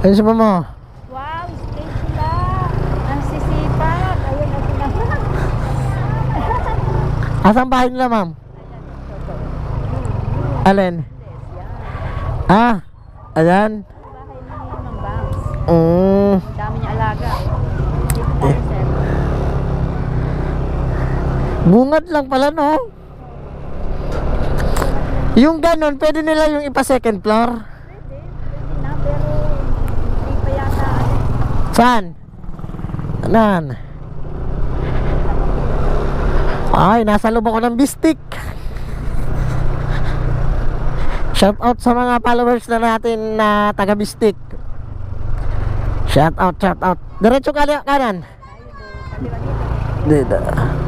Ayun sa mo. Wow, straight sila. Ang sisipag. Ayun na sila. Asang bahay nila, ma'am? Alin? Ah, ayan. Bahay ni Mang Bangs. Mm. Ang dami niya alaga. Dito tayo, sir. Bungad lang pala, no? Yung ganon, pwede nila yung ipa second floor. Pwede na, pero hindi pa yata. Saan? Anan? Ay, nasa loob ako ng bistik. Shout out sa mga followers na natin na taga bistik. Shout out, shout out. Diretso kanan. Tayo do, kaliwa dito. Dito.